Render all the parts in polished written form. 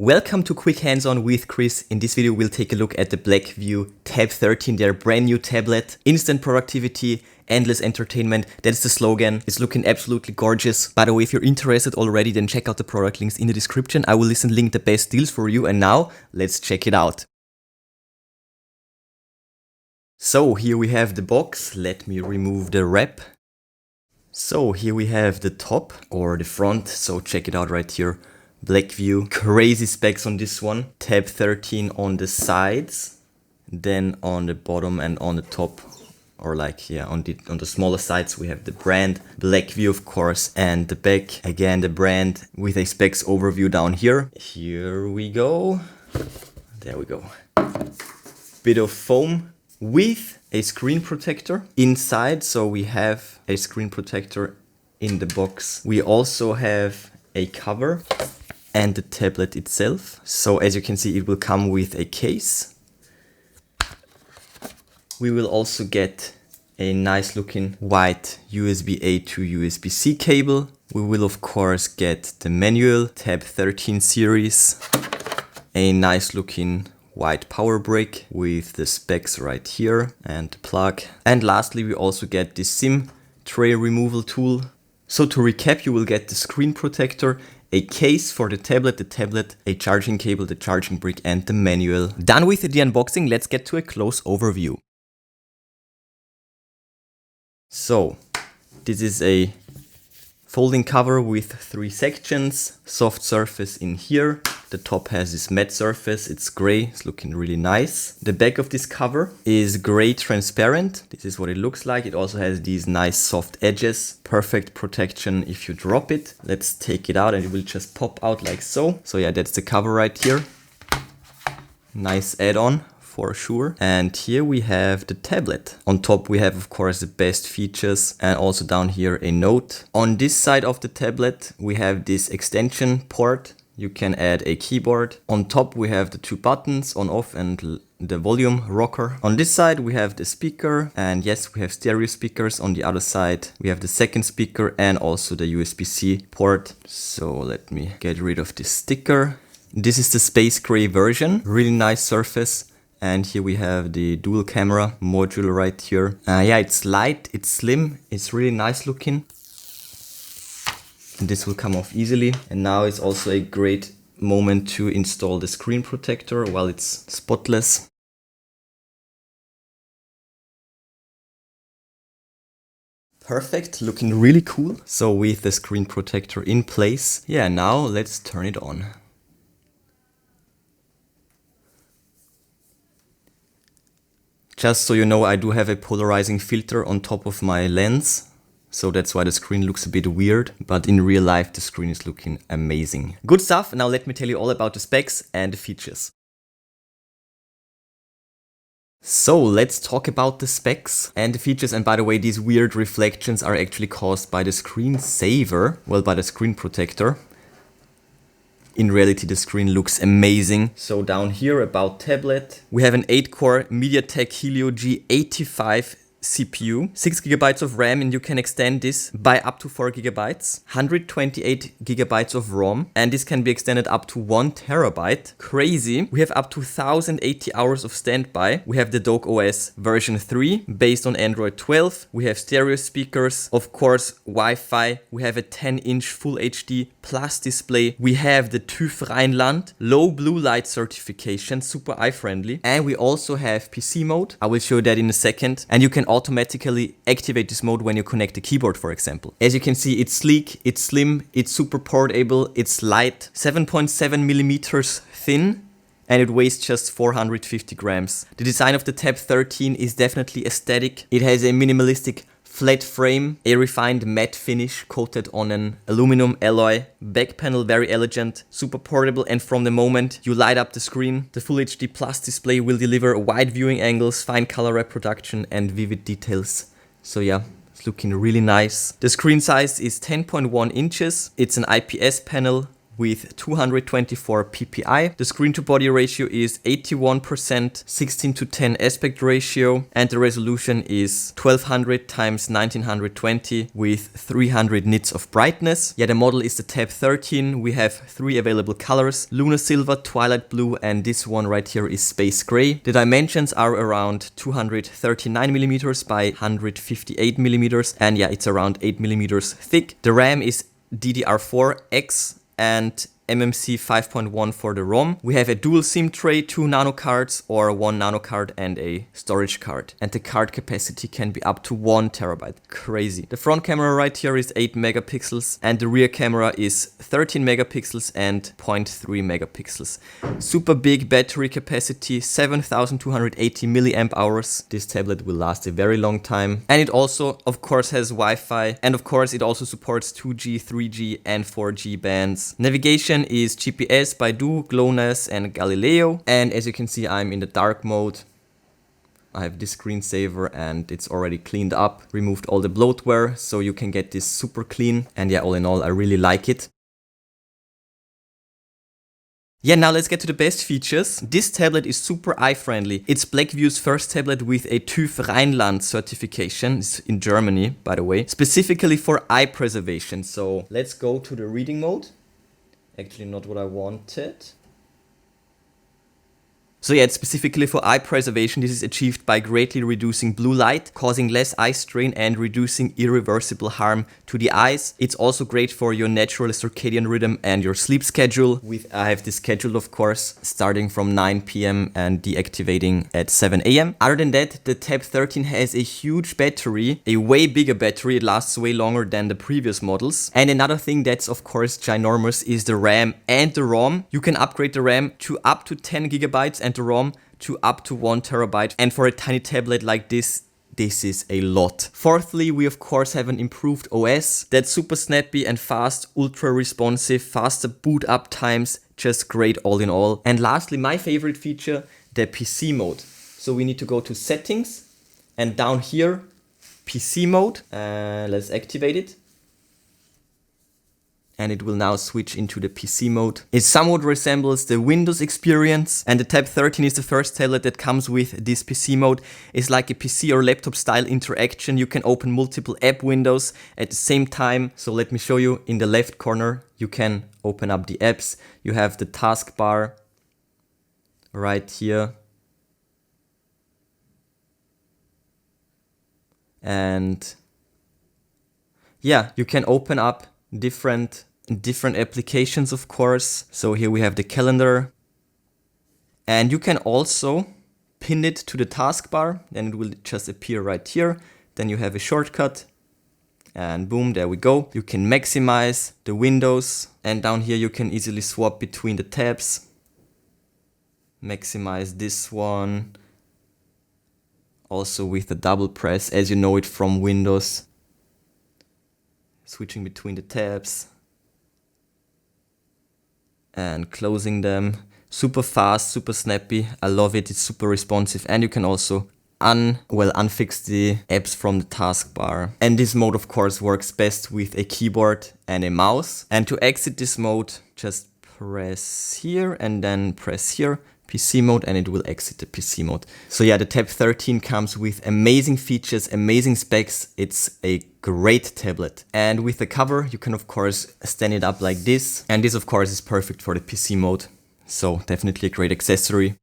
Welcome to Quick Hands-On with Chris. In this video we'll take a look at the Blackview Tab 13, their brand new tablet. Instant productivity, endless entertainment, that's the slogan. It's looking absolutely gorgeous. By the way, if you're interested already, then check out the product links in the description. I will link the best deals for you, and now let's check it out. So here we have the box. Let me remove the wrap. So here we have the top or the front. So check it out right here. Blackview, crazy specs on this one. Tab 13 on the sides, then on the bottom and on the top, or like on the smaller sides we have the brand Blackview, of course, and the back again the brand with a specs overview down here. Here we go. There we go. Bit of foam with a screen protector inside. So we have a screen protector in the box. We also have a cover and the tablet itself. So as you can see, it will come with a case. We will also get a nice looking white USB-A to USB-C cable. We will of course get the manual, Tab 13 series, a nice looking white power brick with the specs right here and the plug. And lastly, we also get the SIM tray removal tool. So to recap, you will get the screen protector, a case for the tablet, a charging cable, the charging brick, and the manual. Done with the unboxing, let's get to a close overview. So this is a folding cover with 3 sections, soft surface in here. The top has this matte surface, it's gray, it's looking really nice. The back of this cover is gray transparent. This is what it looks like. It also has these nice soft edges, perfect protection if you drop it. Let's take it out and it will just pop out like so. So yeah, that's the cover right here. Nice add-on for sure. And here we have the tablet. On top we have of course the best features, and also down here a note. On this side of the tablet we have this extension port. You can add a keyboard. On top we have the 2 buttons, on off and the volume rocker. On this side we have the speaker, and yes, we have stereo speakers. On the other side we have the second speaker and also the USB-C port. So let me get rid of this sticker. This is the space gray version, really nice surface. And here we have the dual camera module right here. Yeah, it's light, it's slim, it's really nice looking. And this will come off easily. And now it's also a great moment to install the screen protector while it's spotless. Perfect, looking really cool. So with the screen protector in place, yeah, now let's turn it on. Just so you know, I do have a polarizing filter on top of my lens. So that's why the screen looks a bit weird, but in real life the screen is looking amazing. Good stuff. Now let me tell you all about the specs and the features. So let's talk about the specs and the features. And by the way, these weird reflections are actually caused by the screen saver, well, by the screen protector. In reality, the screen looks amazing. So down here about tablet, we have an 8-core MediaTek Helio G85 CPU, 6 GB of RAM, and you can extend this by up to 4 GB, 128 GB of ROM, and this can be extended up to 1 TB. Crazy. We have up to 1080 hours of standby. We have the Dock OS version 3 based on Android 12. We have stereo speakers, of course, Wi-Fi. We have a 10-inch Full HD Plus display. We have the TÜV Rheinland low blue light certification, super eye friendly, and we also have PC mode. I will show you that in a second, and you can automatically activate this mode when you connect the keyboard, for example. As you can see, it's sleek, it's slim, it's super portable, it's light, 7.7 millimeters thin, and it weighs just 450 grams. The design of the Tab 13 is definitely aesthetic. It has a minimalistic flat frame, a refined matte finish coated on an aluminum alloy. Back panel very elegant, super portable, and from the moment you light up the screen, the Full HD Plus display will deliver wide viewing angles, fine color reproduction, and vivid details. So yeah, it's looking really nice. The screen size is 10.1 inches. It's an IPS panel with 224 ppi. The screen to body ratio is 81%, 16:10 aspect ratio, and the resolution is 1200 x 1920 with 300 nits of brightness. Yeah, the model is the Tab 13. We have 3 available colors: Lunar Silver, Twilight Blue, and this one right here is Space Gray. The dimensions are around 239 millimeters by 158 millimeters, and yeah, it's around 8 millimeters thick. The RAM is DDR4X and MMC 5.1 for the ROM. We have a dual SIM tray, 2 nano cards or 1 nano card and a storage card. And the card capacity can be up to 1 terabyte. Crazy. The front camera right here is 8 megapixels and the rear camera is 13 megapixels and 0.3 megapixels. Super big battery capacity, 7280 milliamp hours. This tablet will last a very long time. And it also, of course, has Wi-Fi. And of course, it also supports 2G, 3G and 4G bands. Navigation is GPS, Baidu, GLONASS and Galileo. And as you can see, I'm in the dark mode. I have this screensaver and it's already cleaned up, removed all the bloatware, so you can get this super clean. And yeah, all in all, I really like it. Yeah, now let's get to the best features. This tablet is super eye-friendly. It's Blackview's first tablet with a TÜV Rheinland certification. It's in Germany, by the way, specifically for eye preservation. So let's go to the reading mode. Actually not what I wanted. So yeah, it's specifically for eye preservation. This is achieved by greatly reducing blue light, causing less eye strain and reducing irreversible harm to the eyes. It's also great for your natural circadian rhythm and your sleep schedule. I have this scheduled, of course, starting from 9 p.m. and deactivating at 7 a.m. Other than that, the Tab 13 has a huge battery, a way bigger battery. It lasts way longer than the previous models. And another thing that's, of course, ginormous is the RAM and the ROM. You can upgrade the RAM to up to 10 gigabytes and the ROM to up to 1 terabyte. And for a tiny tablet like this is a lot. Fourthly, we of course have an improved OS that's super snappy and fast, ultra responsive, faster boot up times, just great all in all. And lastly, my favorite feature, the PC mode. So we need to go to settings and down here, PC mode. Let's activate it. And it will now switch into the PC mode. It somewhat resembles the Windows experience, and the Tab 13 is the first tablet that comes with this PC mode. It's like a PC or laptop style interaction. You can open multiple app windows at the same time. So let me show you. In the left corner, you can open up the apps. You have the taskbar right here. And yeah, you can open up different applications, of course. So here we have the calendar, and you can also pin it to the taskbar, then it will just appear right here. Then you have a shortcut and boom, there we go. You can maximize the windows, and down here you can easily swap between the tabs. Maximize this one also with the double press, as you know it from Windows. Switching between the tabs and closing them. Super fast, super snappy. I love it. It's super responsive, and you can also unfix the apps from the taskbar. And this mode, of course, works best with a keyboard and a mouse. And to exit this mode, just press here and then press here. PC mode, and it will exit the PC mode. So yeah, the Tab 13 comes with amazing features, amazing specs. It's a great tablet. And with the cover, you can of course stand it up like this. And this of course is perfect for the PC mode. So definitely a great accessory.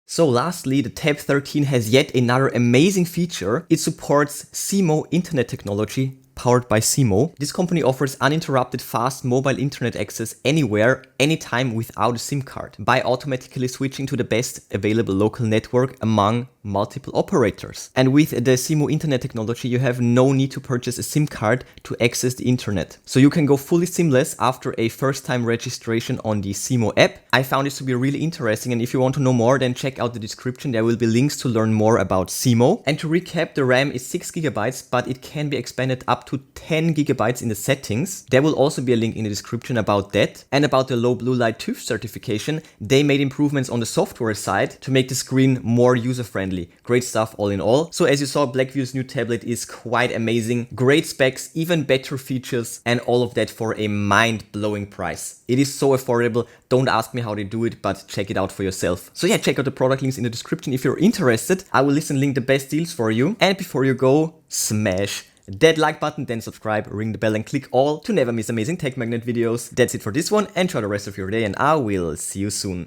So lastly, the Tab 13 has yet another amazing feature. It supports SIMO internet technology powered by SIMO. This company offers uninterrupted fast mobile internet access anywhere, anytime without a SIM card by automatically switching to the best available local network among multiple operators. And with the SIMO internet technology, you have no need to purchase a SIM card to access the internet. So you can go fully SIM-less after a first-time registration on the SIMO app. I found this to be really interesting, and if you want to know more, then check out the description. There will be links to learn more about SIMO. And to recap, the RAM is 6 gigabytes, but it can be expanded up to 10 gigabytes in the settings. There will also be a link in the description about that. And about the low blue light TÜV certification, they made improvements on the software side to make the screen more user-friendly. friendly. Great stuff all in all. So as you saw, Blackview's new tablet is quite amazing. Great specs, even better features, and all of that for a mind-blowing price. It is so affordable. Don't ask me how they do it, but check it out for yourself. So yeah, check out the product links in the description if you're interested. I will list and link the best deals for you. And before you go, smash that like button, then subscribe, ring the bell and click all to never miss amazing tech magnet videos. That's it for this one. Enjoy the rest of your day and I will see you soon.